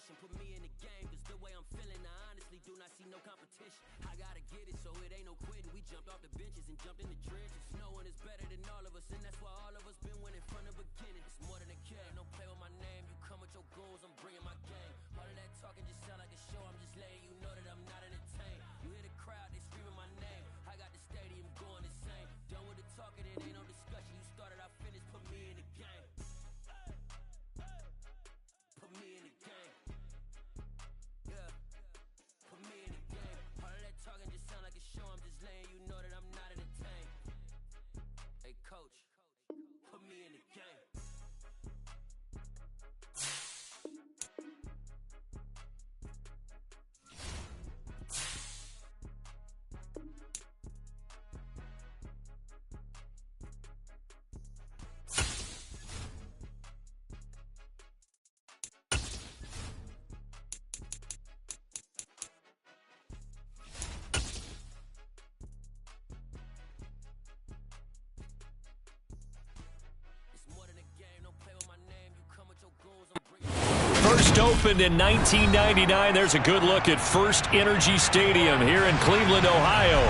position. Put me in the game, cause the way I'm feeling, I honestly do not see no competition. I gotta get it, so it ain't no quitting. We jumped off the benches and jumped in the trenches. No one is better than all of us, and that's why all of us been winning from the beginning. It's more than a game, don't play with my name. You come with your goons, I'm bringing my game. All of that talking just sound like a show, I'm just letting you know that I'm not entertained. You hear the crowd, they screaming my name. I got the stadium going insane. Done with the talking, it ain't no discussion. You started, I finished, put me in the game. Put me in the game. Yeah. Put me in the game. All of that talking just sound like a show, I'm just letting you know that I'm not entertained. Hey coach, put me in the game. First opened in 1999. There's a good look at First Energy Stadium here in Cleveland, Ohio.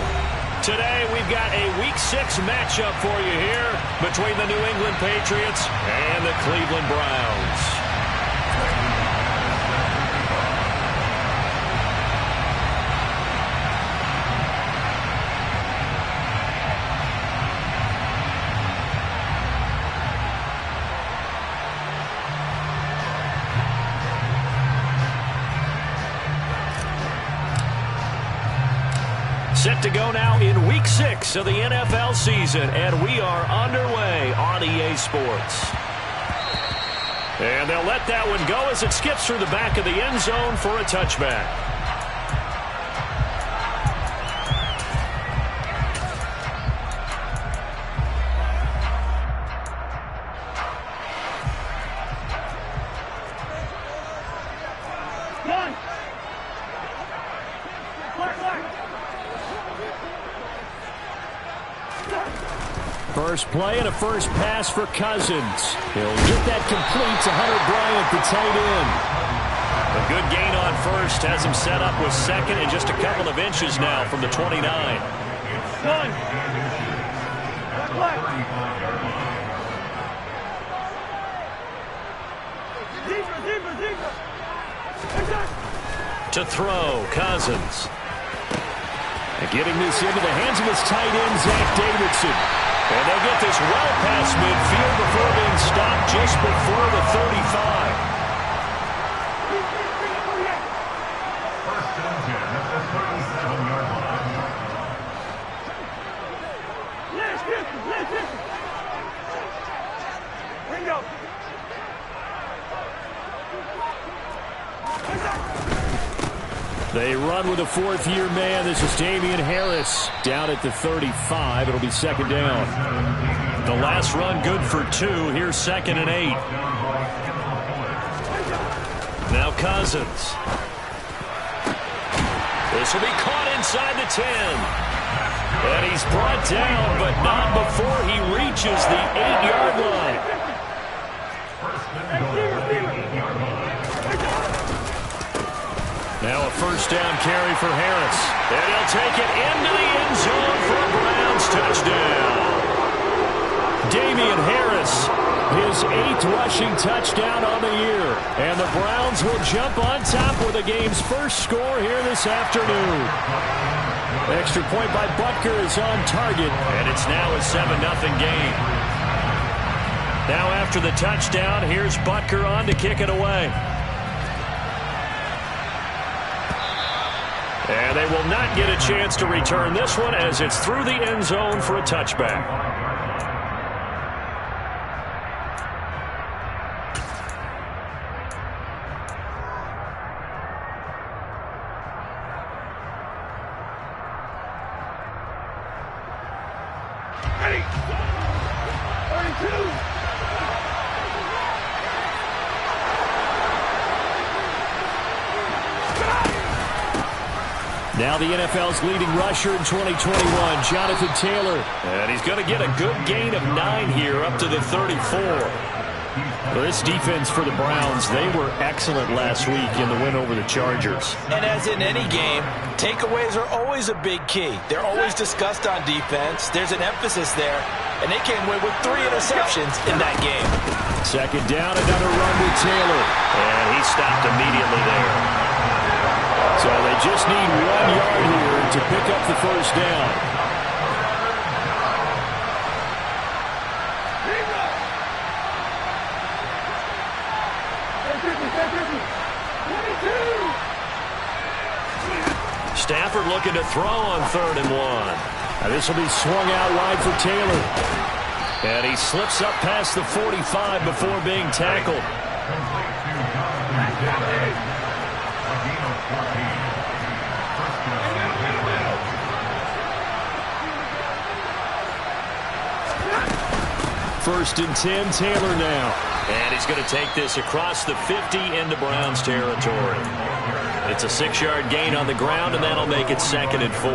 Today we've got a Week 6 matchup for you here between the New England Patriots and the Cleveland Browns. Set to go now in Week 6 of the NFL season, and we are underway on EA Sports. And they'll let that one go as it skips through the back of the end zone for a touchback. First play and a first pass for Cousins. He'll get that complete to Hunter Bryant, the tight end. A good gain on first has him set up with second and just a couple of inches now from the 29. To throw, Cousins. And getting this into the hands of his tight end, Zach Davidson. And they'll get this well past midfield before being stopped just before the 35. First and 10 at the 37-yard line. Bingo. They run with a fourth-year man. This is Damian Harris down at the 35. It'll be second down. The last run good for 2. Here's second and 8. Now Cousins. This will be caught inside the 10. And he's brought down, but not before he reaches the 8-yard line. Now a first down carry for Harris. And he'll take it into the end zone for a Browns touchdown. Damian Harris, his 8th rushing touchdown on the year. And the Browns will jump on top with the game's first score here this afternoon. Extra point by Butker is on target. And it's now a 7-0 game. Now after the touchdown, here's Butker on to kick it away. And they will not get a chance to return this one as it's through the end zone for a touchback. Ready. 32. Now the NFL's leading rusher in 2021, Jonathan Taylor. And he's going to get a good gain of 9 here up to the 34. Well, this defense for the Browns, they were excellent last week in the win over the Chargers. And as in any game, takeaways are always a big key. They're always discussed on defense. There's an emphasis there, and they came away with 3 interceptions in that game. Second down, another run with Taylor. And he stopped immediately there. So they just need 1 yard here to pick up the first down. Stafford looking to throw on 3rd and 1. Now this will be swung out wide for Taylor. And he slips up past the 45 before being tackled. First and 10, Taylor now. And he's going to take this across the 50 into Browns territory. It's a 6-yard gain on the ground, and that'll make it 2nd and 4.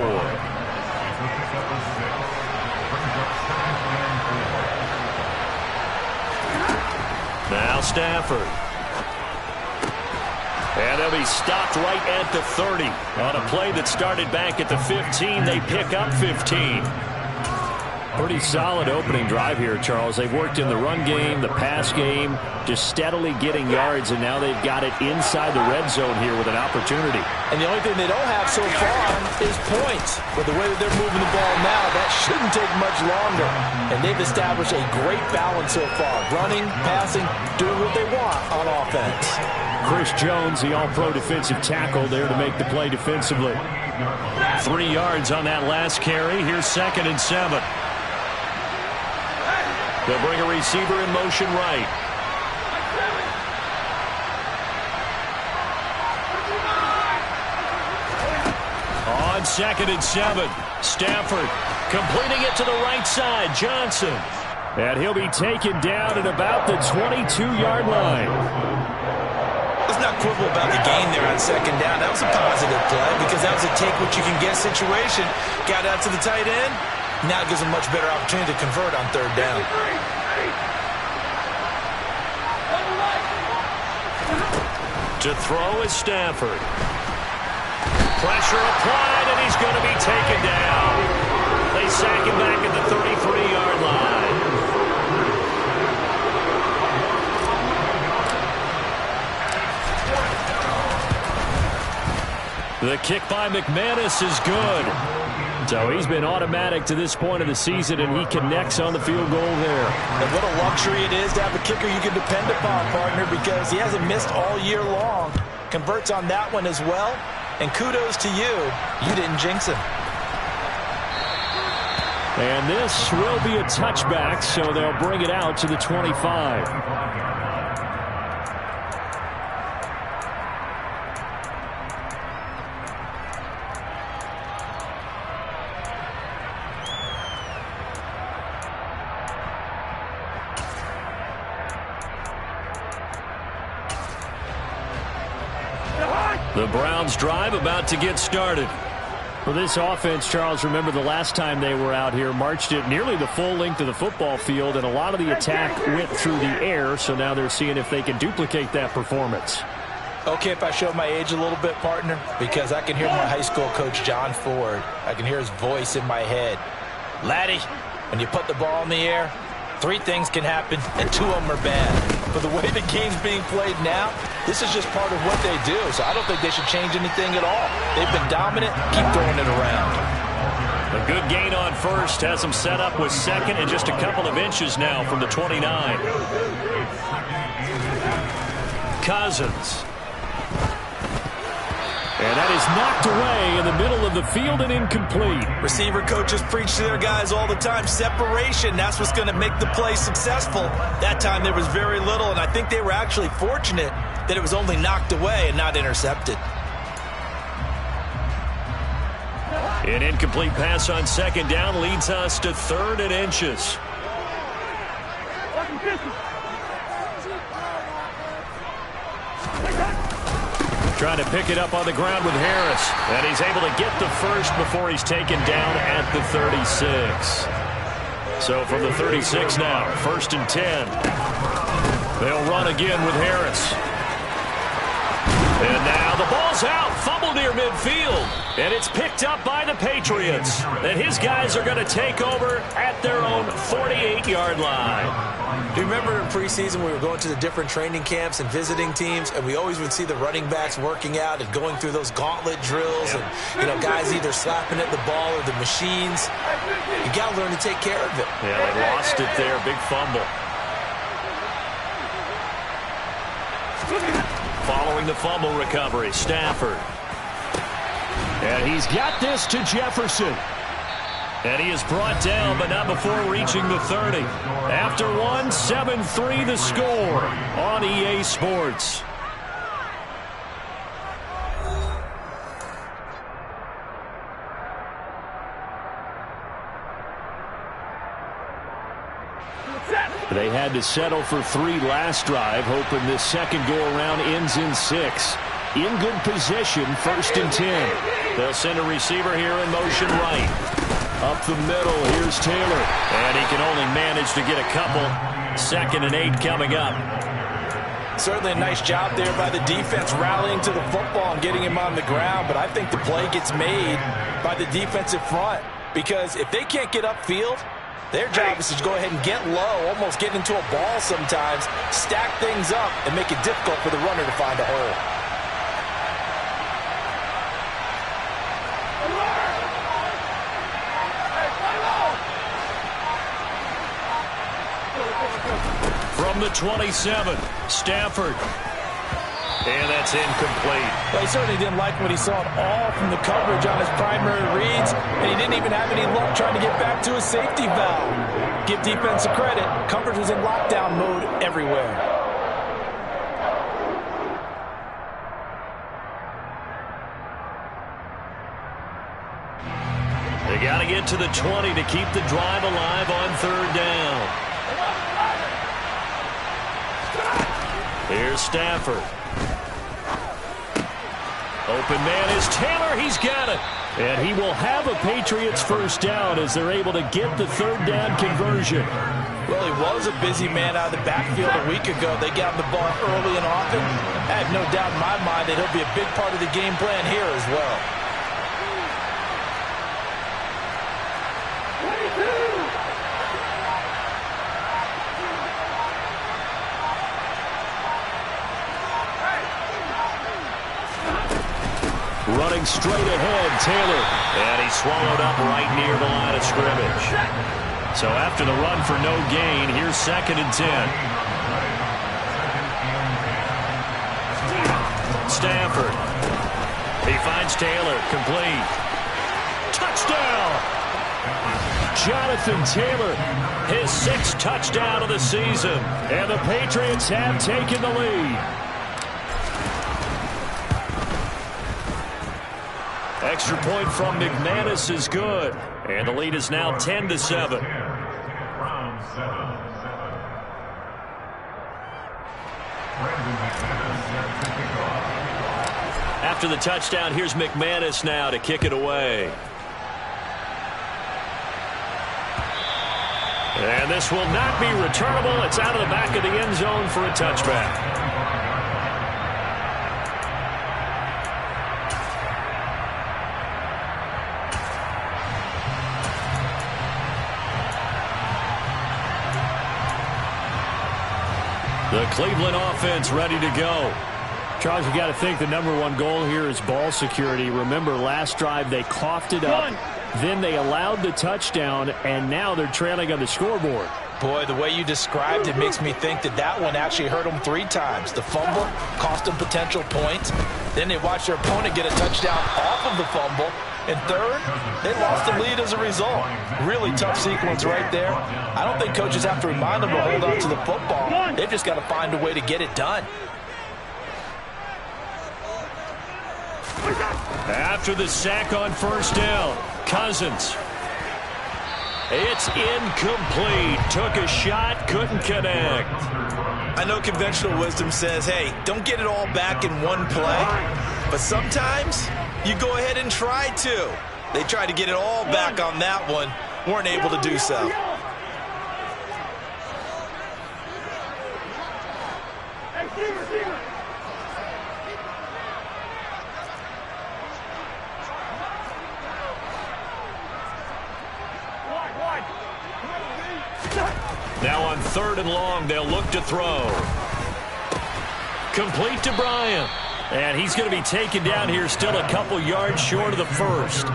Now Stafford. And they'll be stopped right at the 30. On a play that started back at the 15, they pick up 15. Pretty solid opening drive here, Charles. They've worked in the run game, the pass game, just steadily getting yards, and now they've got it inside the red zone here with an opportunity. And the only thing they don't have so far is points. But the way that they're moving the ball now, that shouldn't take much longer. And they've established a great balance so far. Running, passing, doing what they want on offense. Chris Jones, the all-pro defensive tackle, there to make the play defensively. 3 yards on that last carry. Here's 2nd and 7. They'll bring a receiver in motion right. On 2nd and 7, Stafford completing it to the right side. Johnson. And he'll be taken down at about the 22-yard line. Let's not quibble about the gain there on 2nd down. That was a positive play because that was a take-what-you-can-get situation. Got out to the tight end. Now it gives them much better opportunity to convert on 3rd down. To throw is Stafford. Pressure applied, and he's going to be taken down. They sack him back at the 33-yard line. The kick by McManus is good. So he's been automatic to this point of the season, and he connects on the field goal there. And what a luxury it is to have a kicker you can depend upon, partner, because he hasn't missed all year long. Converts on that one as well. And kudos to you. You didn't jinx him. And this will be a touchback, so they'll bring it out to the 25. The Browns drive about to get started. For this offense, Charles, remember the last time they were out here, marched it nearly the full length of the football field, and a lot of the attack went through the air, so now they're seeing if they can duplicate that performance. Okay, if I show my age a little bit, partner, because I can hear my high school coach, John Ford. I can hear his voice in my head. Laddie, when you put the ball in the air, 3 things can happen, and 2 of them are bad. But the way the game's being played now, this is just part of what they do. So I don't think they should change anything at all. They've been dominant. Keep throwing it around. A good gain on first has them set up with 2nd and just a couple of inches now from the 29. Cousins. And that is knocked away in the middle of the field and incomplete. Receiver coaches preach to their guys all the time. Separation, that's what's going to make the play successful. That time there was very little, and I think they were actually fortunate that it was only knocked away and not intercepted. An incomplete pass on 2nd down leads us to 3rd and inches. Trying to pick it up on the ground with Harris. And he's able to get the first before he's taken down at the 36. So from the 36 now, 1st and 10. They'll run again with Harris. And now the ball's out. Fumble near midfield. And it's picked up by the Patriots. And his guys are going to take over at their own 48-yard line. Do you remember in preseason we were going to the different training camps and visiting teams, and we always would see the running backs working out and going through those gauntlet drills, and guys either slapping at the ball or the machines. You got to learn to take care of it. Yeah, they lost it there. Big fumble. Following the fumble recovery, Stafford. And he's got this to Jefferson. And he is brought down, but not before reaching the 30. After one, 7-3 the score on EA Sports. They had to settle for 3 last drive, hoping this second go-around ends in 6. In good position, 1st and 10. They'll send a receiver here in motion right. Up the middle, here's Taylor. And he can only manage to get a couple. 2nd and 8 coming up. Certainly a nice job there by the defense rallying to the football and getting him on the ground, but I think the play gets made by the defensive front, because if they can't get upfield, their job is to go ahead and get low, almost get into a ball sometimes, stack things up, and make it difficult for the runner to find a hole. From the 27, Stafford. And that's incomplete. Well, he certainly didn't like what he saw at all from the coverage on his primary reads, and he didn't even have any luck trying to get back to his safety valve. Give defense a credit. Coverage was in lockdown mode everywhere. They got to get to the 20 to keep the drive alive on 3rd down. Here's Stafford. Open man is Taylor. He's got it. And he will have a Patriots 1st down as they're able to get the 3rd down conversion. Well, he was a busy man out of the backfield a week ago. They got him the ball early and often. I have no doubt in my mind that he'll be a big part of the game plan here as well. Running straight ahead, Taylor. And he's swallowed up right near the line of scrimmage. So after the run for no gain, here's 2nd and 10. Stafford. He finds Taylor. Complete. Touchdown! Jonathan Taylor, his 6th touchdown of the season. And the Patriots have taken the lead. Extra point from McManus is good. And the lead is now 10-7. After the touchdown, here's McManus now to kick it away. And this will not be returnable. It's out of the back of the end zone for a touchback. The Cleveland offense ready to go. Charles, you got to think the #1 goal here is ball security. Remember, last drive they coughed it up. Then they allowed the touchdown, and now they're trailing on the scoreboard. Boy, the way you described it makes me think that that one actually hurt them 3 times. The fumble cost them potential points. Then they watched their opponent get a touchdown off of the fumble. And third, they lost the lead as a result. Really tough sequence right there. I don't think coaches have to remind them to hold on to the football. They've just got to find a way to get it done. After the sack on 1st down, Cousins. It's incomplete. Took a shot, couldn't connect. I know conventional wisdom says, hey, don't get it all back in one play. But sometimes you go ahead and try to. They tried to get it all back on that one. Weren't able to do so. Now on 3rd and long, they'll look to throw. Complete to Bryant. And he's going to be taken down here, still a couple yards short of the first.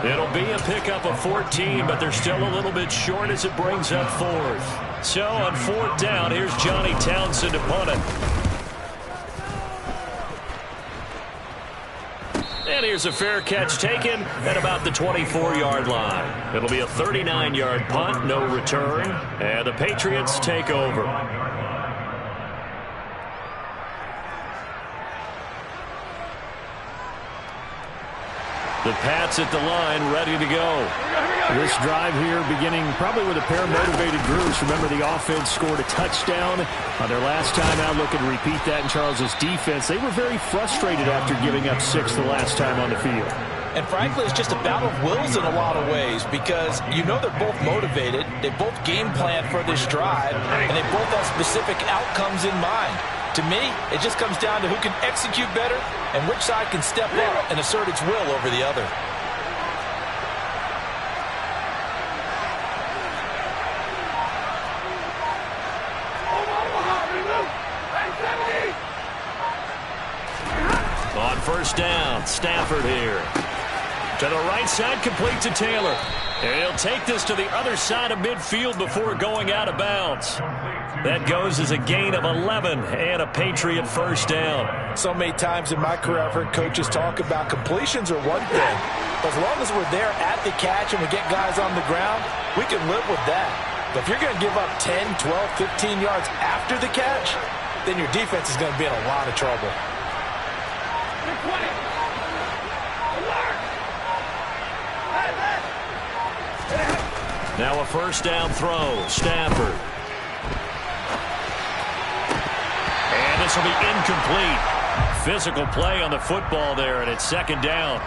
It'll be a pickup of 14, but they're still a little bit short as it brings up 4th. So on 4th down, here's Johnny Townsend to punt it. And here's a fair catch taken at about the 24-yard line. It'll be a 39-yard punt, no return, and the Patriots take over. The Pats at the line, ready to go. This drive here beginning probably with a pair of motivated groups. Remember, the offense scored a touchdown on their last time out. Looking to repeat that in Charles's defense. They were very frustrated after giving up 6 the last time on the field. And frankly, it's just a battle of wills in a lot of ways because you know they're both motivated. They both game plan for this drive, and they both have specific outcomes in mind. To me, it just comes down to who can execute better and which side can step up and assert its will over the other. On 1st down, Stafford here. To the right side, complete to Taylor. And he'll take this to the other side of midfield before going out of bounds. That goes as a gain of 11 and a Patriot 1st down. So many times in my career I've heard coaches talk about completions are one thing. But as long as we're there at the catch and we get guys on the ground, we can live with that. But if you're going to give up 10, 12, 15 yards after the catch, then your defense is going to be in a lot of trouble. Now a 1st down throw, Stafford. And this will be incomplete. Physical play on the football there, and it's 2nd down.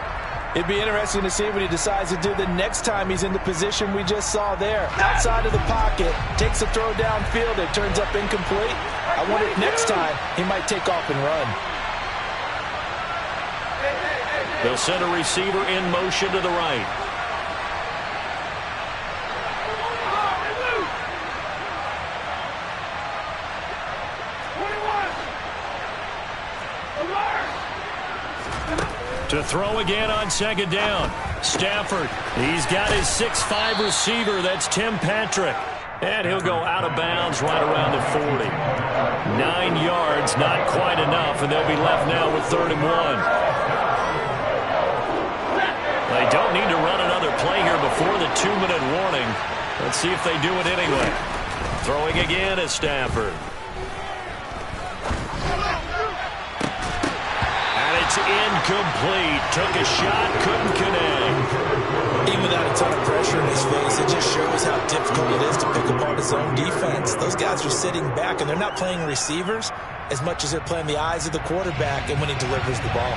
It'd be interesting to see what he decides to do the next time he's in the position we just saw there. Outside of the pocket, takes a throw downfield, it turns up incomplete. I wonder if next time he might take off and run. They'll send a receiver in motion to the right. To throw again on 2nd down. Stafford, he's got his 6'5 receiver. That's Tim Patrick. And he'll go out of bounds right around the 40. 9 yards, not quite enough, and they'll be left now with 3rd and 1. They don't need to run another play here before the 2-minute warning. Let's see if they do it anyway. Throwing again is Stafford. It's incomplete. Took a shot, couldn't connect. Even without a ton of pressure in his face, it just shows how difficult it is to pick apart his own defense. Those guys are sitting back, and they're not playing receivers as much as they're playing the eyes of the quarterback and when he delivers the ball.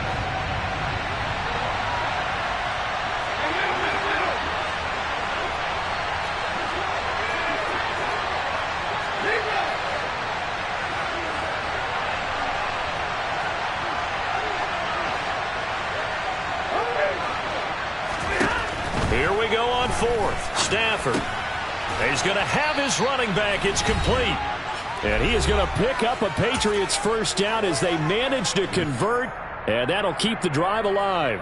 Here we go on 4th. Stafford. He's going to have his running back. It's complete. And he is going to pick up a Patriots 1st down as they manage to convert. And that'll keep the drive alive.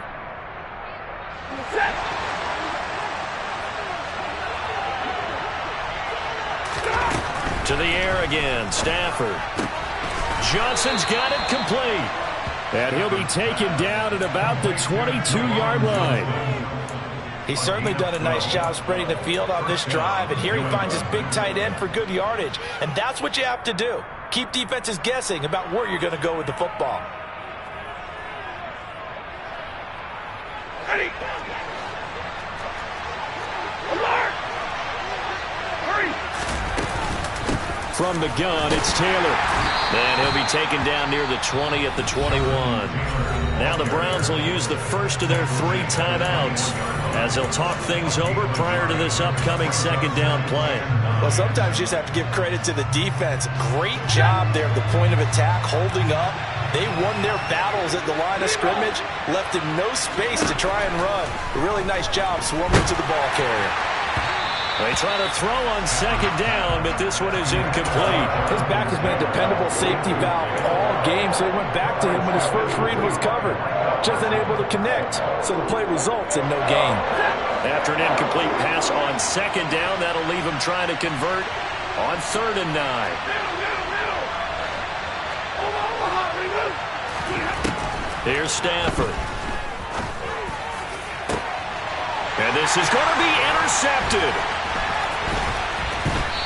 To the air again. Stafford. Johnson's got it complete. And he'll be taken down at about the 22-yard line. He's certainly done a nice job spreading the field on this drive, and here he finds his big tight end for good yardage. And that's what you have to do. Keep defenses guessing about where you're going to go with the football. Ready. Alert. Hurry. From the gun, it's Taylor. And he'll be taken down near the 20 at the 21. Now the Browns will use the first of their 3 timeouts as they'll talk things over prior to this upcoming 2nd down play. Well, sometimes you just have to give credit to the defense. Great job there at the point of attack, holding up. They won their battles at the line of scrimmage, left him no space to try and run. A really nice job swarming to the ball carrier. They try to throw on second down, but this one is incomplete. His back has been a dependable safety valve all game, so he went back to him when his first read was covered. Just unable to connect, so the play results in no gain. After an incomplete pass on second down, that'll leave him trying to convert on 3rd and 9. Here's Stafford. And this is going to be intercepted.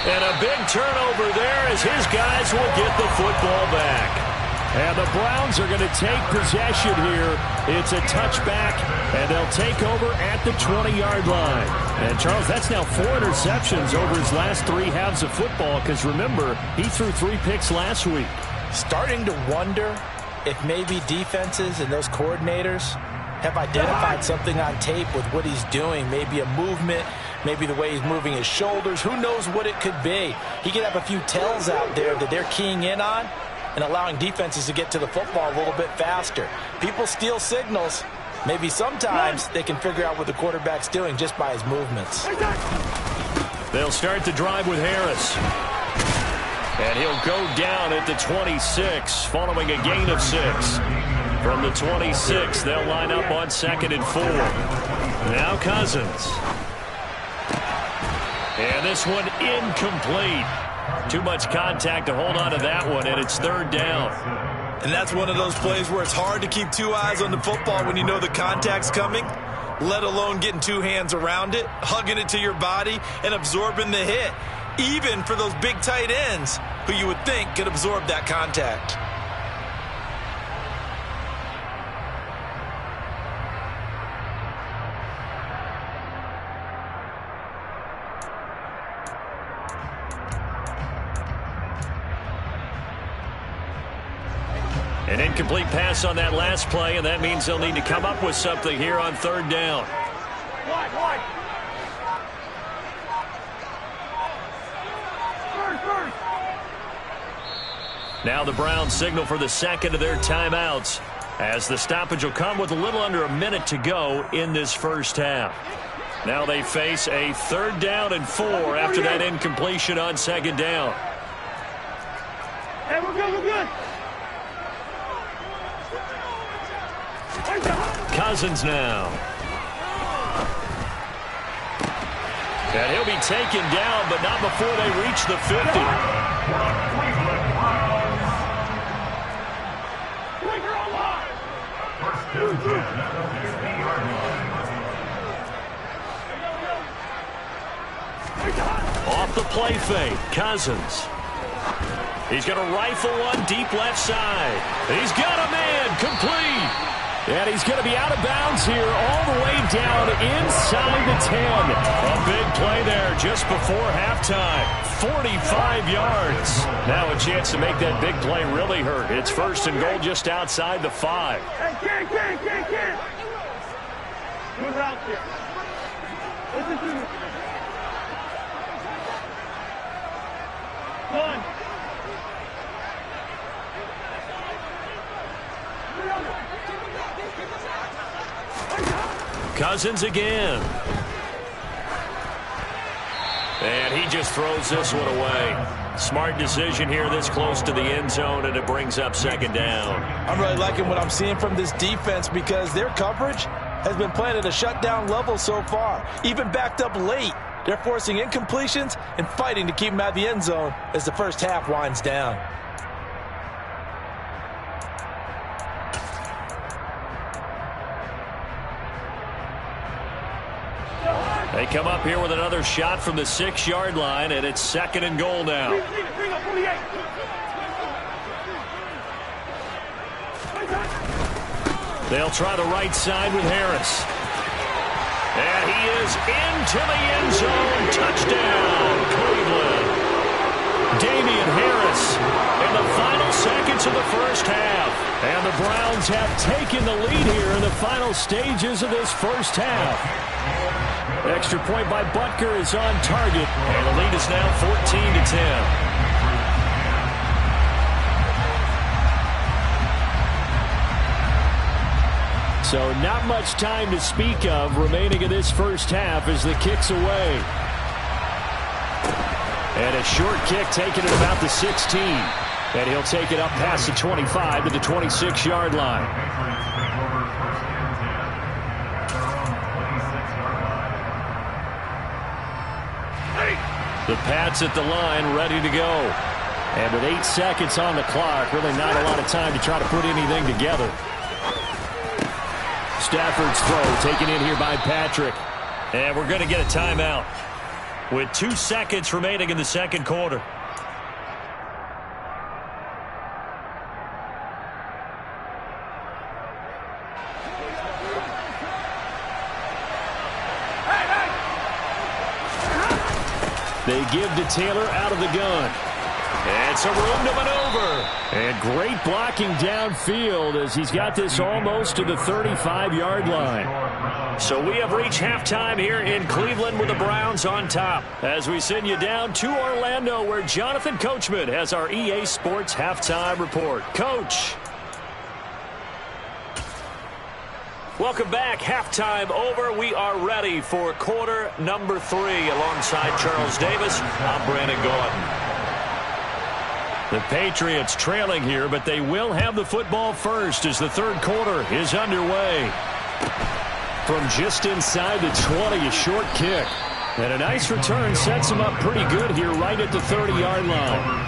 And a big turnover there as his guys will get the football back. And the Browns are going to take possession here. It's a touchback, and they'll take over at the 20-yard line. And, Charles, that's now 4 interceptions over his last 3 halves of football because, remember, he threw 3 picks last week. Starting to wonder if maybe defenses and those coordinators have identified something on tape with what he's doing, maybe a movement, maybe the way he's moving his shoulders. Who knows what it could be? He could have a few tells out there that they're keying in on and allowing defenses to get to the football a little bit faster. People steal signals. Maybe sometimes they can figure out what the quarterback's doing just by his movements. They'll start the drive with Harris. And he'll go down at the 26, following a gain of 6. From the 26, they'll line up on 2nd and 4. Now Cousins. And this one incomplete. Too much contact to hold on to that one, and it's 3rd down. And that's one of those plays where it's hard to keep 2 eyes on the football when you know the contact's coming, let alone getting 2 hands around it, hugging it to your body, and absorbing the hit, even for those big tight ends who you would think could absorb that contact. An incomplete pass on that last play, and that means they'll need to come up with something here on 3rd down. Now the Browns signal for the 2nd of their timeouts, as the stoppage will come with a little under a minute to go in this first half. Now they face a 3rd down and 4 after that incompletion on 2nd down. Hey, we're good, we're good. Cousins now. And he'll be taken down, but not before they reach the 50. Off the play fake, Cousins. He's going to rifle one deep left side. He's got a man, complete. And he's going to be out of bounds here all the way down inside the 10. A big play there just before halftime. 45 yards. Now a chance to make that big play really hurt. It's 1st and goal just outside the 5. Hey, kid. Who's out there? Listen to me. One. Cousins again. And he just throws this one away. Smart decision here this close to the end zone, and it brings up 2nd down. I'm really liking what I'm seeing from this defense because their coverage has been playing at a shutdown level so far. Even backed up late, they're forcing incompletions and fighting to keep them out of the end zone as the first half winds down. They come up here with another shot from the 6-yard line, and it's 2nd and goal now. They'll try the right side with Harris. And he is into the end zone. Touchdown, Cleveland. Damian Harris in the final seconds of the first half. And the Browns have taken the lead here in the final stages of this first half. Extra point by Butker is on target, and the lead is now 14-10. So not much time to speak of remaining in this first half as the kick's away. And a short kick taken at about the 16. And he'll take it up past the 25 to the 26-yard line. The Pats at the line, ready to go. And with 8 seconds on the clock, really not a lot of time to try to put anything together. Stafford's throw taken in here by Patrick. And we're going to get a timeout with 2 seconds remaining in the second quarter. They give to Taylor out of the gun. And some room to maneuver. And great blocking downfield as he's got this almost to the 35-yard line. So we have reached halftime here in Cleveland with the Browns on top. As we send you down to Orlando where Jonathan Coachman has our EA Sports halftime report. Coach. Welcome back. Halftime over. We are ready for quarter number 3. Alongside Charles Davis, I'm Brandon Gordon. The Patriots trailing here, but they will have the football first as the third quarter is underway. From just inside the 20, a short kick. And a nice return sets them up pretty good here right at the 30-yard line.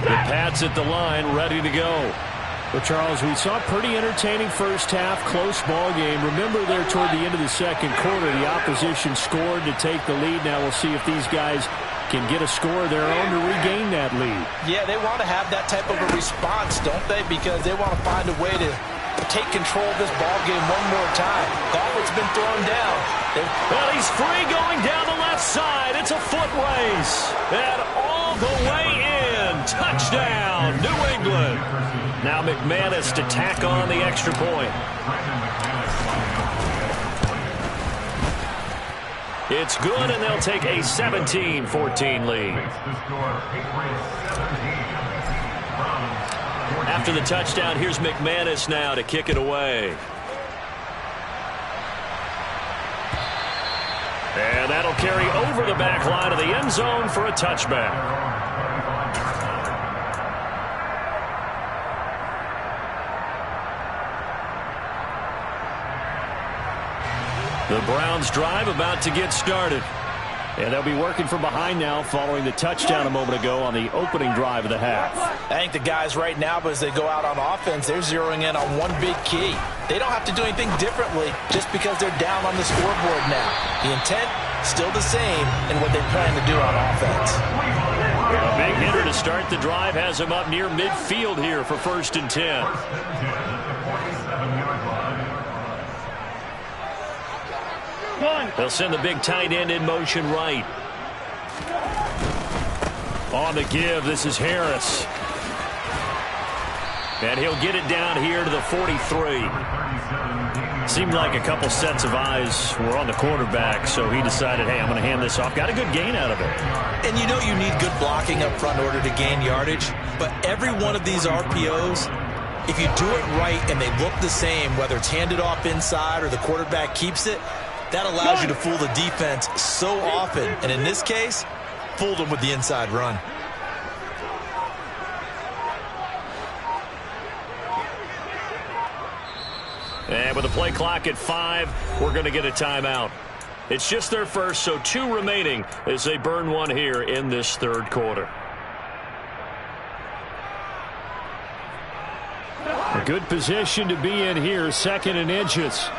The Pats at the line, ready to go. Well, Charles, we saw a pretty entertaining first half, close ball game. Remember there toward the end of the second quarter, the opposition scored to take the lead. Now we'll see if these guys can get a score of their own to regain that lead. Yeah, they want to have that type of a response, don't they? Because they want to find a way to take control of this ball game one more time. Gofford's been thrown down. Well, he's free going down the left side. It's a foot race. And all the way in. Touchdown, New England. Now McManus to tack on the extra point. It's good, and they'll take a 17-14 lead. After the touchdown, here's McManus now to kick it away. And that'll carry over the back line of the end zone for a touchback. The Browns drive about to get started. And they'll be working from behind now following the touchdown a moment ago on the opening drive of the half. I think the guys right now, as they go out on offense, they're zeroing in on one big key. They don't have to do anything differently just because they're down on the scoreboard now. The intent, still the same in what they plan to do on offense. A big hitter to start the drive has him up near midfield here for 1st and 10. They'll send the big tight end in motion right. On the give, this is Harris. And he'll get it down here to the 43. Seemed like a couple sets of eyes were on the quarterback, so he decided, hey, I'm going to hand this off. Got a good gain out of it. And you know you need good blocking up front in order to gain yardage, but every one of these RPOs, if you do it right and they look the same, whether it's handed off inside or the quarterback keeps it, that allows you to fool the defense so often. And in this case, fooled them with the inside run. And with the play clock at 5, we're going to get a timeout. It's just their first, so 2 remaining as they burn one here in this third quarter. A good position to be in here, 2nd and inches.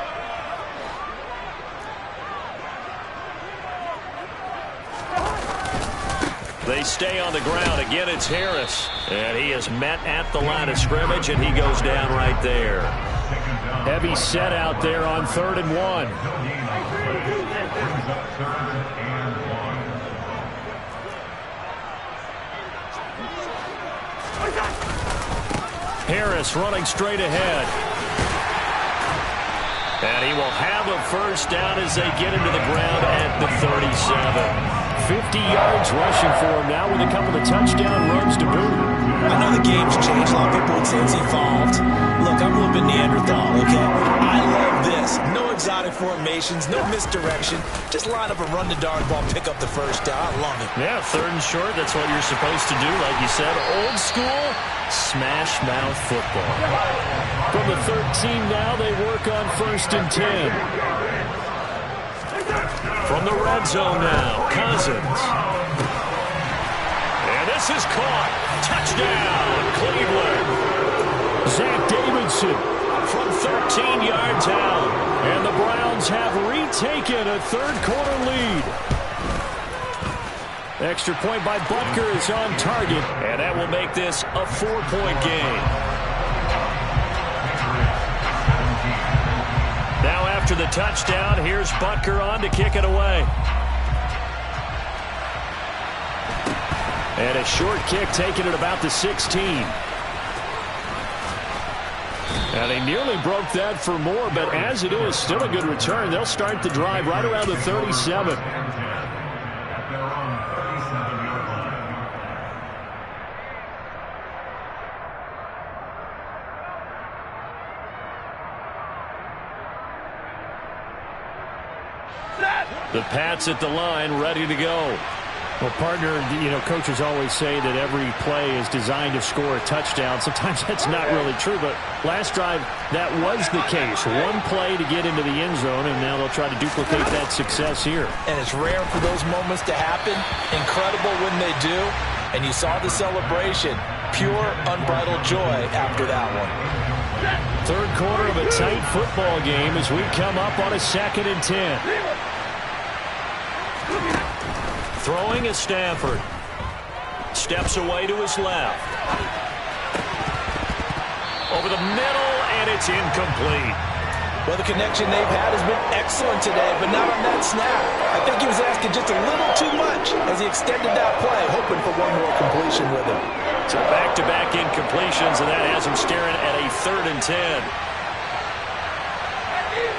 They stay on the ground. Again, it's Harris. And he is met at the line of scrimmage, and he goes down right there. Heavy set out there on 3rd and 1. Harris running straight ahead. And he will have a first down as they get into the ground at the 37. 50 yards rushing for him now with a couple of touchdown runs to boot. I know the game's changed. A lot of people would say it's evolved. Look, I'm a little bit Neanderthal, okay? I love this. this. No exotic formations, no misdirection. Just line up and run the darn ball, pick up the first down. I love it. Yeah, 3rd and short. That's what you're supposed to do. Like you said, old school smash mouth football. From the 13 now, they work on 1st and 10. From the red zone now, Cousins. And this is caught. Touchdown, Cleveland. Zach Davidson from 13 yards out. And the Browns have retaken a 3rd quarter lead. Extra point by Butker is on target. And that will make this a 4-point game. Now after the touchdown, here's Butker on to kick it away. And a short kick taken at about the 16. Now, they nearly broke that for more, but as it is, still a good return. They'll start the drive right around the 37. The Pats at the line, ready to go. Well, partner, coaches always say that every play is designed to score a touchdown. Sometimes that's not really true, but last drive, that was the case. One play to get into the end zone, and now they'll try to duplicate that success here. And it's rare for those moments to happen. Incredible when they do. And you saw the celebration. Pure, unbridled joy after that one. 3rd quarter of a tight football game as we come up on a 2nd and 10. Throwing is Stafford. Steps away to his left. Over the middle, and it's incomplete. Well, the connection they've had has been excellent today, but not on that snap. I think he was asking just a little too much as he extended that play, hoping for one more completion with him. So back-to-back incompletions, and that has him staring at a 3rd and 10.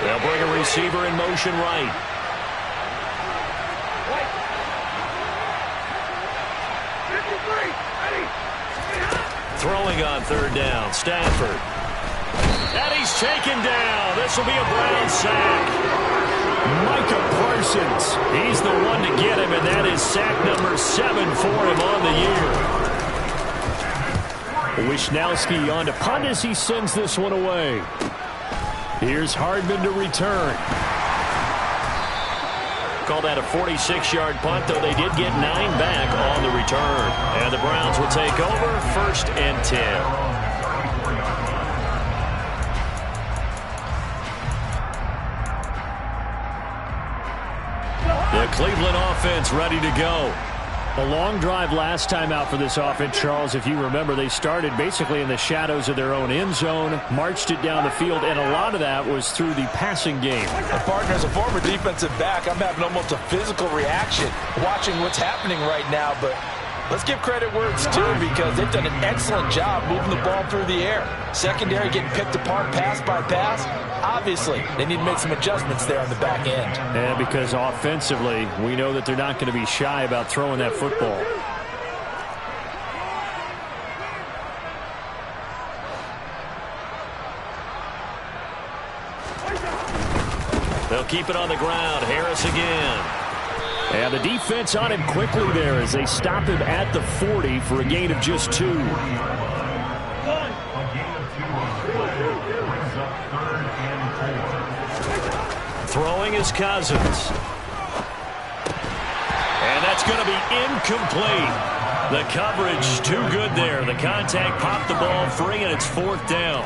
They'll bring a receiver in motion right. Throwing on 3rd down, Stafford. And he's taken down. This will be a Brown sack. Micah Parsons. He's the one to get him, and that is sack number 7 for him on the year. Wisnowski on to punt as he sends this one away. Here's Hardman to return. Call that a 46-yard punt, though they did get 9 back on the return. And the Browns will take over 1st and 10. The Cleveland offense ready to go. A long drive last time out for this offense, Charles. If you remember, they started basically in the shadows of their own end zone, marched it down the field, and a lot of that was through the passing game. And partner, as a former defensive back, I'm having almost a physical reaction watching what's happening right now, but let's give credit where it's due because they've done an excellent job moving the ball through the air. Secondary getting picked apart pass by pass. Obviously, they need to make some adjustments there on the back end. And because offensively, we know that they're not going to be shy about throwing that football. They'll keep it on the ground. Harris again. And the defense on him quickly there as they stop him at the 40 for a gain of just 2. Throwing is Cousins. And that's going to be incomplete. The coverage too good there. The contact popped the ball free, and it's 4th down.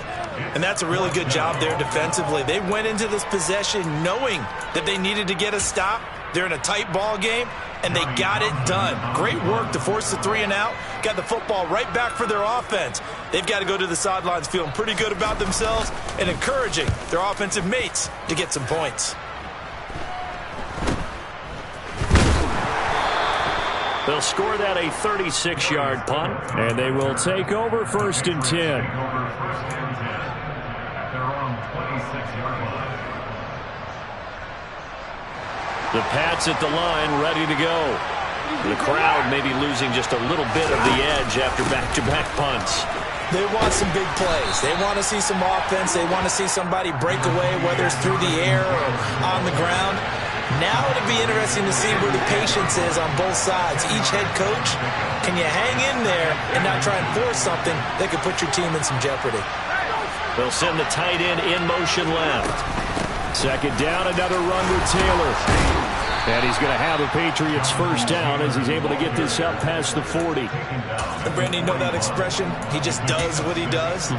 And that's a really good job there defensively. They went into this possession knowing that they needed to get a stop. They're in a tight ball game, and they got it done. Great work to force the 3 and out. Got the football right back for their offense. They've got to go to the sidelines feeling pretty good about themselves and encouraging their offensive mates to get some points. They'll score that a 36-yard punt, and they will take over 1st and 10. The Pats at the line, ready to go. The crowd maybe losing just a little bit of the edge after back-to-back punts. They want some big plays. They want to see some offense. They want to see somebody break away, whether it's through the air or on the ground. Now it'll be interesting to see where the patience is on both sides. Each head coach, can you hang in there and not try and force something that could put your team in some jeopardy? They'll send the tight end in motion left. Second down, another run with Taylor. And he's going to have a Patriots first down as he's able to get this up past the 40. And Brandon, you know that expression? He just does what he does?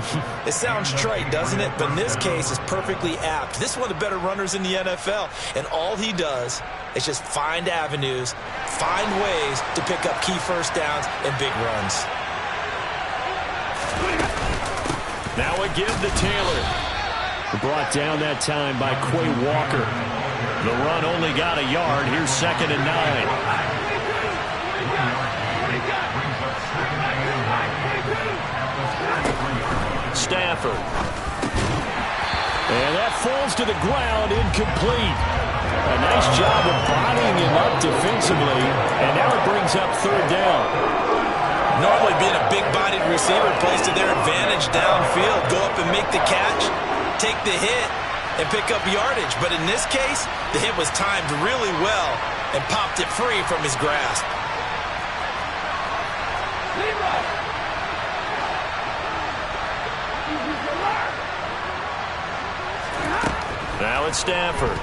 It sounds trite, doesn't it? But in this case, it's perfectly apt. This is one of the better runners in the NFL. And all he does is just find avenues, find ways to pick up key first downs and big runs. Now again to Taylor. Brought down that time by Quay Walker. The run only got a yard. Here's 2nd and 9. Stafford. And that falls to the ground, incomplete. A nice job of bodying him up defensively. And now it brings up 3rd down. Normally being a big-bodied receiver plays to their advantage downfield. Go up and make the catch, take the hit, and pick up yardage. But in this case, the hit was timed really well and popped it free from his grasp. Now it's Stafford.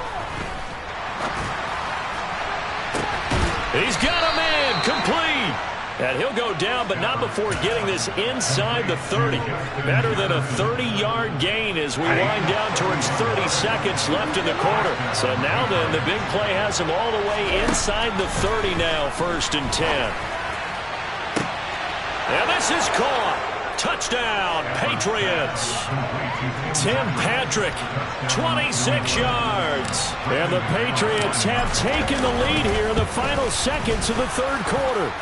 He's got a man, complete. And he'll go down, but not before getting this inside the 30. Better than a 30-yard gain as we wind down towards 30 seconds left in the quarter. So now then, the big play has him all the way inside the 30 now, 1st and 10. And this is caught. Touchdown, Patriots. Tim Patrick, 26 yards. And the Patriots have taken the lead here in the final seconds of the 3rd quarter.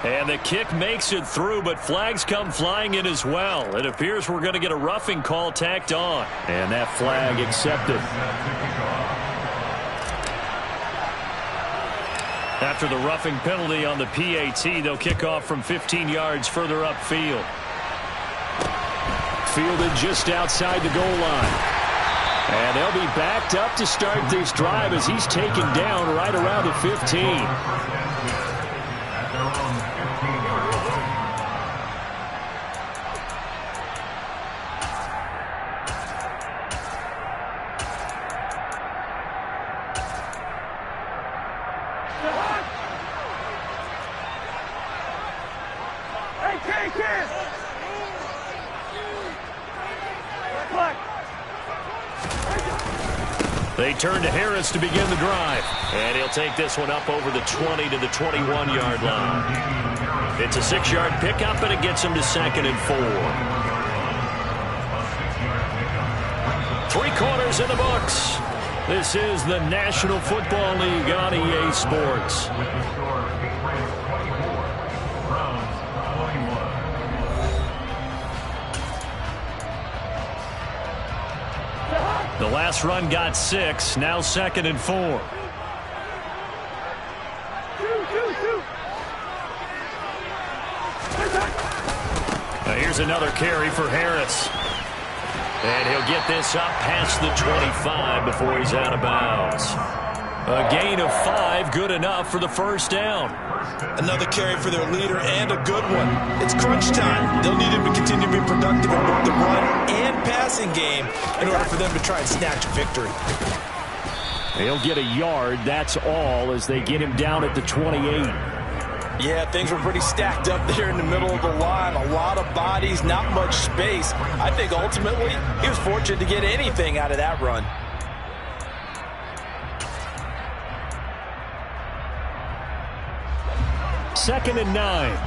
And the kick makes it through, but flags come flying in as well. It appears we're going to get a roughing call tacked on. And that flag accepted. After the roughing penalty on the PAT, they'll kick off from 15 yards further upfield. Fielded just outside the goal line. And they'll be backed up to start this drive as he's taken down right around the 15. They turn to Harris to begin the drive. And he'll take this one up over the 20 to the 21-yard line. It's a 6-yard pickup, and it gets him to 2nd and 4. 3 quarters in the books. This is the National Football League on EA Sports. The last run got 6, now 2nd and 4. Now here's another carry for Harris. And he'll get this up past the 25 before he's out of bounds. A gain of 5, good enough for the first down. Another carry for their leader and a good one. It's crunch time. They'll need him to continue to be productive in both the run and passing game in order for them to try and snatch a victory. They'll get a yard, that's all, as they get him down at the 28. Yeah, things were pretty stacked up there in the middle of the line. A lot of bodies, not much space. I think ultimately he was fortunate to get anything out of that run. Second and 9.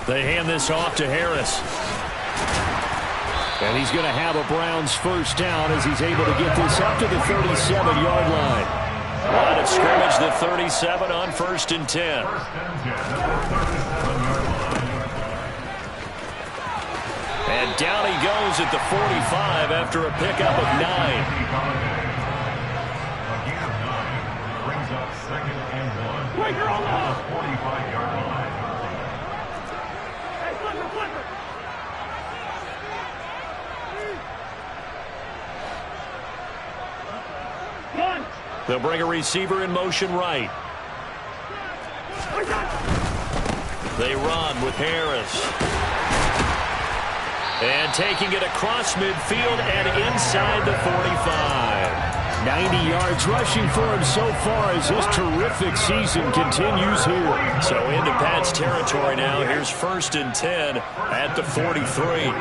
They hand this off to Harris. And he's going to have a Browns first down as he's able to get this up to the 37-yard line. Line of scrimmage, the 37 on 1st and 10. And Down he goes at the 45 after a pickup of 9. Brings up 2nd and 1. Breaker on the 45-yard line. Hey, flipper. One. They'll bring a receiver in motion right. They run with Harris. And taking it across midfield and inside the 45. 90 yards rushing for him so far as this terrific season continues here. So into Pat's territory now. Here's 1st and 10 at the 43.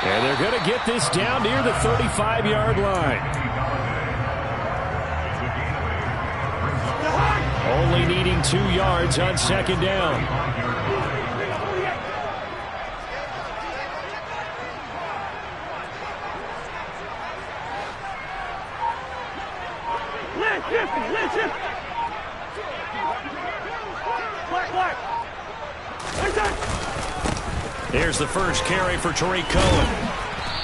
And they're going to get this down near the 35-yard line. Only needing 2 yards on 2nd down. Here's the first carry for Tariq Cohen.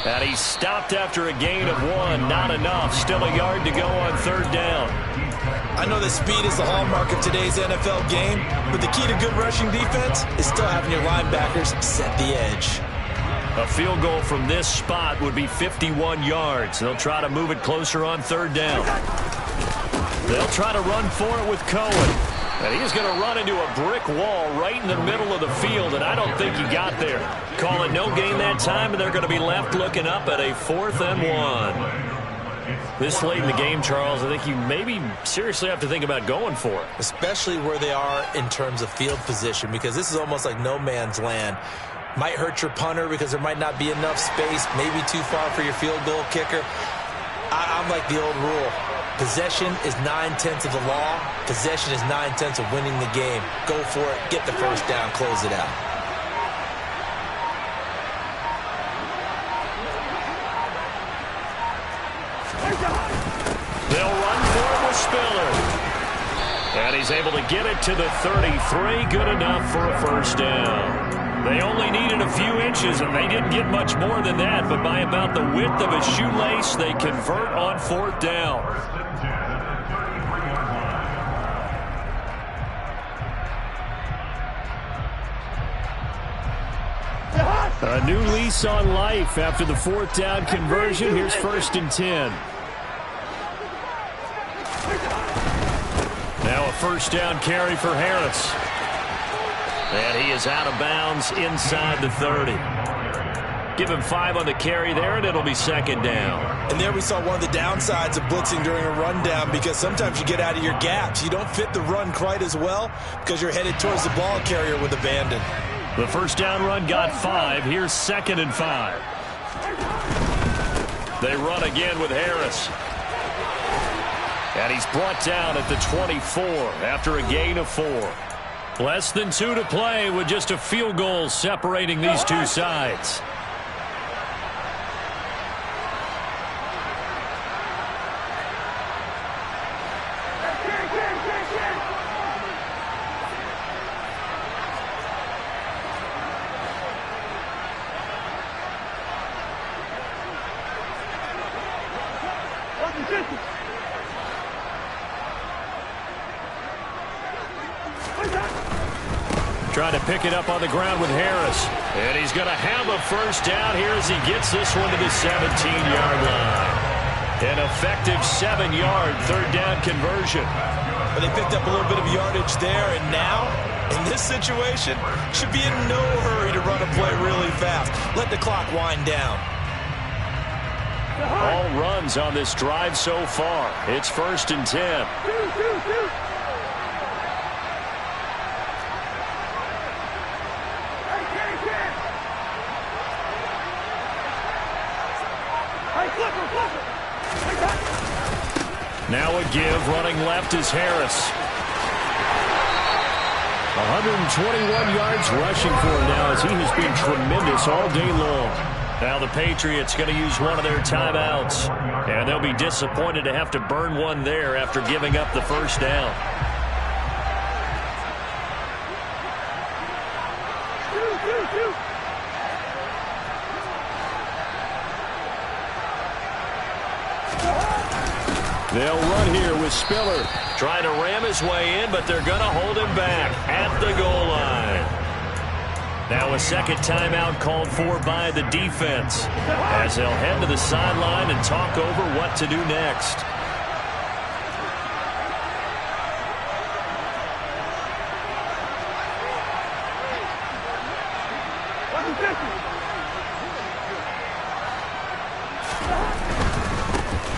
And he's stopped after a gain of 1. Not enough. Still a yard to go on 3rd down. I know that speed is the hallmark of today's NFL game, but the key to good rushing defense is still having your linebackers set the edge. A field goal from this spot would be 51 yards. They'll try to move it closer on 3rd down. They'll try to run for it with Cohen. And he's going to run into a brick wall right in the middle of the field, and I don't think he got there. Call it no gain that time, and they're going to be left looking up at a 4th and 1. This late in the game, Charles, I think you maybe seriously have to think about going for it. Especially where they are in terms of field position, because this is almost like no man's land. Might hurt your punter because there might not be enough space, maybe too far for your field goal kicker. I'm like the old rule. Possession is 9/10 of the law. Possession is 9/10 of winning the game. Go for it. Get the first down. Close it out. They'll run for it with Spiller. And he's able to get it to the 33. Good enough for a 1st down. They only needed a few inches, and they didn't get much more than that. But by about the width of a shoelace, they convert on 4th down. A new lease on life after the 4th down conversion. Here's 1st and 10. Now a 1st down carry for Harris. And he is out of bounds inside the 30. Give him 5 on the carry there, and it'll be 2nd down. And there we saw one of the downsides of blitzing during a rundown, because sometimes you get out of your gaps. You don't fit the run quite as well because you're headed towards the ball carrier with abandon. The 1st down run got 5. Here's 2nd and 5. They run again with Harris. And he's brought down at the 24 after a gain of 4. Less than 2 to play with just a field goal separating these two sides. Trying to pick it up on the ground with Harris. And he's going to have a 1st down here as he gets this one to the 17-yard line. An effective 7-yard 3rd down conversion. But they picked up a little bit of yardage there, and now, in this situation, should be in no hurry to run a play really fast. Let the clock wind down. All runs on this drive so far. It's 1st and 10. Now a give, running left is Harris. 121 yards rushing for him now, as he has been tremendous all day long. Now the Patriots going to use one of their timeouts. And they'll be disappointed to have to burn one there after giving up the 1st down. They'll run here with Spiller. Trying to ram his way in, but they're going to hold him back at the goal line. Now a second timeout called for by the defense, as they'll head to the sideline and talk over what to do next.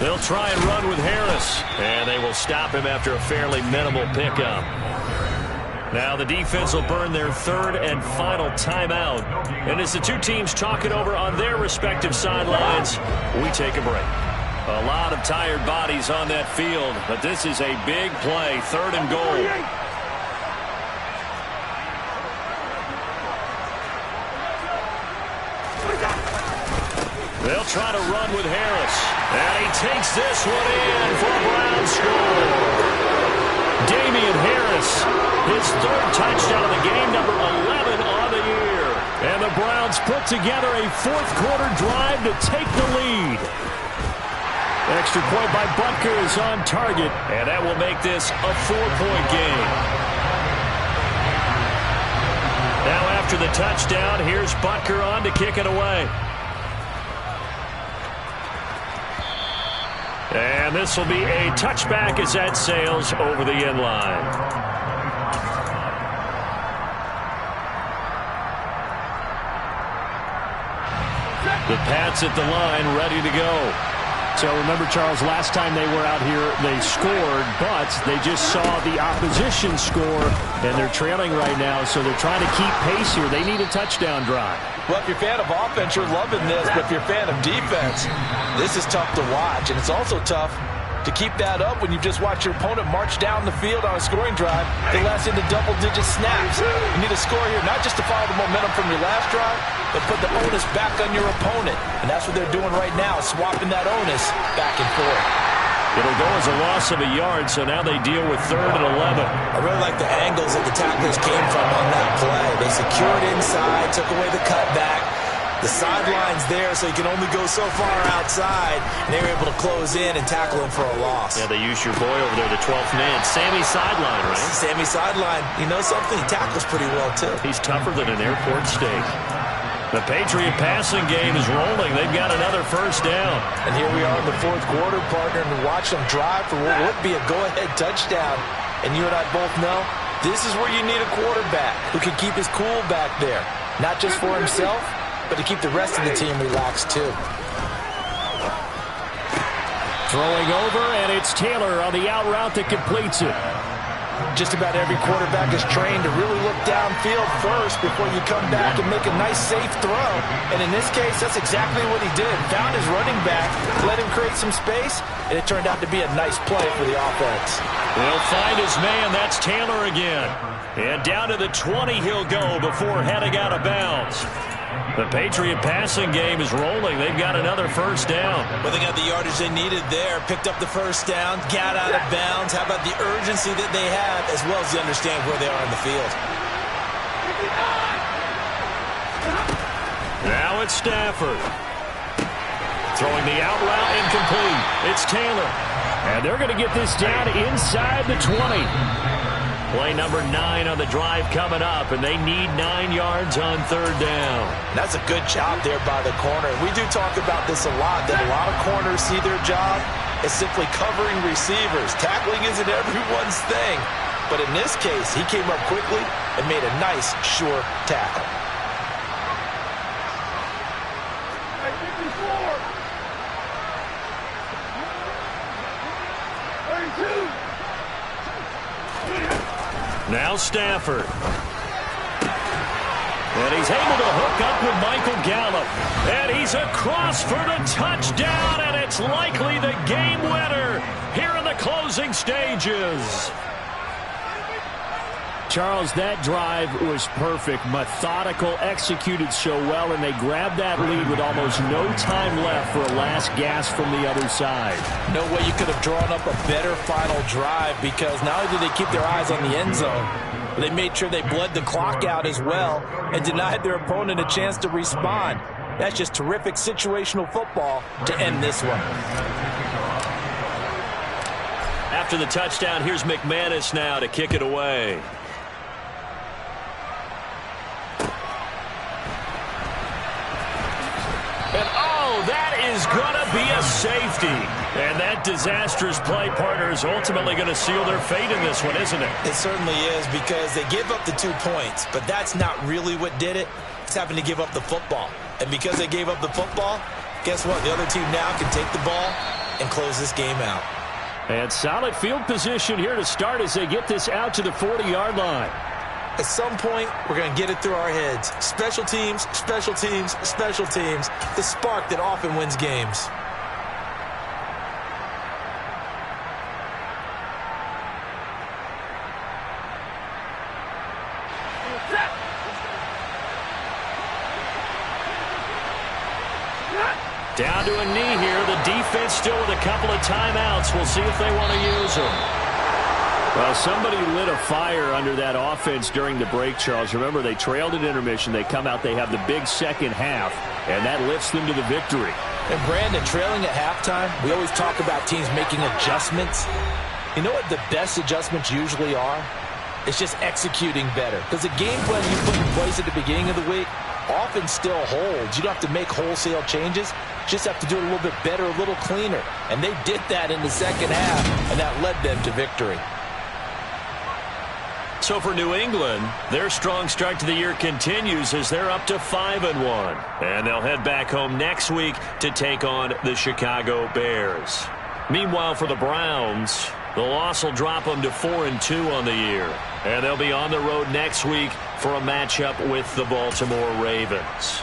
They'll try and run with Harris, and they will stop him after a fairly minimal pickup. Now the defense will burn their third and final timeout. And as the two teams talk it over on their respective sidelines, we take a break. A lot of tired bodies on that field, but this is a big play, third and goal. They'll try to run with Harris. And he takes this one in for a Browns score. Damian Harris, his third touchdown of the game, number 11 on the year. And the Browns put together a fourth-quarter drive to take the lead. Extra point by Butker is on target, and that will make this a 4-point game. Now after the touchdown, here's Butker on to kick it away. And this will be a touchback as that sails over the end line. The Pats at the line, ready to go. So remember, Charles, last time they were out here, they scored, but they just saw the opposition score, and they're trailing right now, so they're trying to keep pace here. They need a touchdown drive. Well, if you're a fan of offense, you're loving this, but if you're a fan of defense, this is tough to watch, and it's also tough to keep that up when you just watch your opponent march down the field on a scoring drive that lasts into double-digit snaps. You need a score here, not just to follow the momentum from your last drive, but put the onus back on your opponent. And that's what they're doing right now, swapping that onus back and forth. It'll go as a loss of a yard, so now they deal with 3rd and 11. I really like the angles that the tacklers came from on that play. They secured inside, took away the cutback. The sideline's there, so you can only go so far outside. And they were able to close in and tackle him for a loss. Yeah, they used your boy over there, the 12th man. Sammy Sideline, right? Sammy Sideline. You know something? He tackles pretty well, too. He's tougher than an airport steak. The Patriot passing game is rolling. They've got another first down. And here we are in the fourth quarter, partner, and watch them drive for what would be a go-ahead touchdown. And you and I both know this is where you need a quarterback who can keep his cool back there. Not just for himself, but to keep the rest of the team relaxed, too. Throwing over, and it's Taylor on the out route that completes it. Just about every quarterback is trained to really look downfield first before you come back and make a nice, safe throw. And in this case, that's exactly what he did. Found his running back, let him create some space, and it turned out to be a nice play for the offense. They'll find his man. That's Taylor again. And down to the 20 he'll go before heading out of bounds. The Patriot passing game is rolling. They've got another first down. Well, they got the yardage they needed there. Picked up the first down, got out of bounds. How about the urgency that they have, as well as they understand where they are in the field? Now it's Stafford. Throwing the out route incomplete. It's Taylor. And they're going to get this down inside the 20. Play number 9 on the drive coming up, and they need 9 yards on 3rd down. That's a good job there by the corner. We do talk about this a lot, that a lot of corners see their job as simply covering receivers. Tackling isn't everyone's thing. But in this case, he came up quickly and made a nice, sure tackle. Now Stafford. And he's able to hook up with Michael Gallup. And he's across for the touchdown, and it's likely the game winner here in the closing stages. Charles, that drive was perfect, methodical, executed so well, and they grabbed that lead with almost no time left for a last gasp from the other side. No way you could have drawn up a better final drive, because not only did they keep their eyes on the end zone, but They made sure they bled the clock out as well and denied their opponent a chance to respond. That's just terrific situational football to end this one. After the touchdown, here's McManus now to kick it away. And oh, that is going to be a safety. And that disastrous play, partner, is ultimately going to seal their fate in this one, isn't it? It certainly is, because they give up the 2 points, but that's not really what did it. It's having to give up the football. And because they gave up the football, guess what? The other team now can take the ball and close this game out. And solid field position here to start as they get this out to the 40-yard line. At some point, we're going to get it through our heads. Special teams, special teams, special teams. The spark that often wins games. Down to a knee here. The defense still with a couple of timeouts. We'll see if they want to use them. Well, somebody lit a fire under that offense during the break, Charles. Remember, they trailed at intermission. They come out, they have the big second half, and that lifts them to the victory. And Brandon, trailing at halftime, we always talk about teams making adjustments. You know what the best adjustments usually are? It's just executing better. Because the game plan you put in place at the beginning of the week often still holds. You don't have to make wholesale changes. You just have to do it a little bit better, a little cleaner. And they did that in the second half, and that led them to victory. So for New England, their strong start to the year continues as they're up to 5-1. And they'll head back home next week to take on the Chicago Bears. Meanwhile, for the Browns, the loss will drop them to 4-2 on the year. And they'll be on the road next week for a matchup with the Baltimore Ravens.